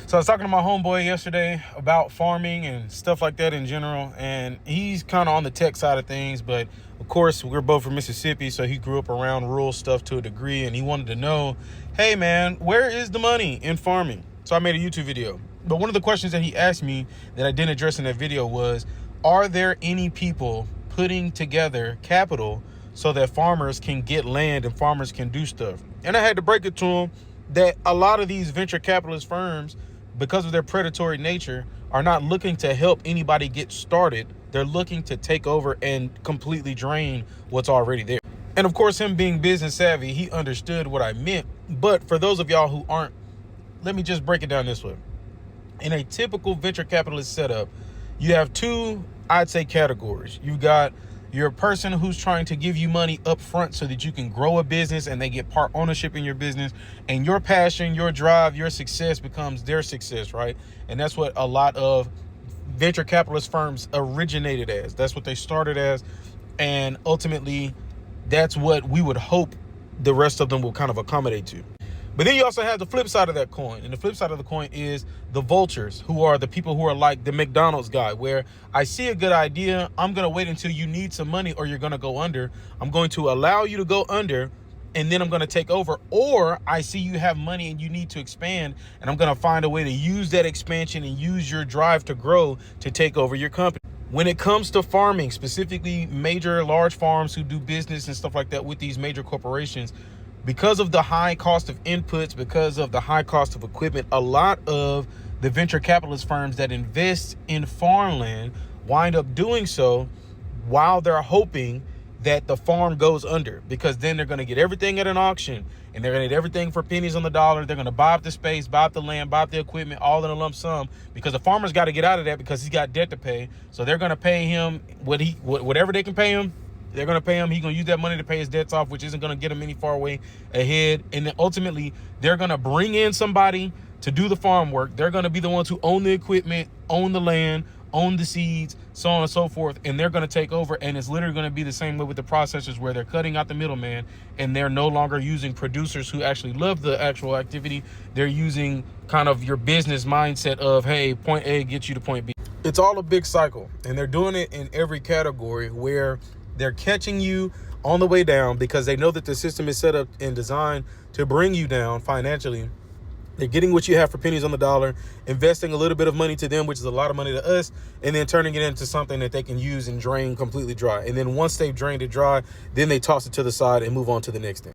So I was talking to my homeboy yesterday about farming and stuff like that in general, and he's kind of on the tech side of things, but of course we're both from Mississippi, so he grew up around rural stuff to a degree, and he wanted to know, hey man, where is the money in farming? So I made a YouTube video. But one of the questions that he asked me that I didn't address in that video was, are there any people putting together capital so that farmers can get land and farmers can do stuff? And I had to break it to him that a lot of these venture capitalist firms, because of their predatory nature, are not looking to help anybody get started. They're looking to take over and completely drain what's already there. And of course, him being business savvy, he understood what I meant. But for those of y'all who aren't, let me just break it down this way. In a typical venture capitalist setup, you have two, I'd say, categories. You've got your person who's trying to give you money up front so that you can grow a business and they get part ownership in your business, and your passion, your drive, your success becomes their success, right? And that's what a lot of venture capitalist firms originated as. That's what they started as. And ultimately, that's what we would hope the rest of them will kind of accommodate to. But then you also have the flip side of that coin. And the flip side of the coin is the vultures, who are the people who are like the McDonald's guy, where I see a good idea. I'm going to wait until you need some money or you're going to go under. I'm going to allow you to go under, and then I'm going to take over. Or I see you have money and you need to expand, and I'm going to find a way to use that expansion and use your drive to grow to take over your company. When it comes to farming, specifically major large farms who do business and stuff like that with these major corporations, because of the high cost of inputs, because of the high cost of equipment, a lot of the venture capitalist firms that invest in farmland wind up doing so while they're hoping that the farm goes under, because then they're going to get everything at an auction and they're going to get everything for pennies on the dollar. They're going to buy up the space, buy up the land, buy up the equipment, all in a lump sum, because the farmer's got to get out of that because he's got debt to pay. So they're going to pay him whatever they can pay him. They're going to pay him. He's going to use that money to pay his debts off, which isn't going to get him any far away ahead. And then ultimately, they're going to bring in somebody to do the farm work. They're going to be the ones who own the equipment, own the land, own the seeds, so on and so forth. And they're going to take over. And it's literally going to be the same way with the processors, where they're cutting out the middleman, and they're no longer using producers who actually love the actual activity. They're using kind of your business mindset of, hey, point A gets you to point B. It's all a big cycle. And they're doing it in every category, where they're catching you on the way down because they know that the system is set up and designed to bring you down financially. They're getting what you have for pennies on the dollar, investing a little bit of money to them, which is a lot of money to us, and then turning it into something that they can use and drain completely dry. And then once they've drained it dry, then they toss it to the side and move on to the next thing.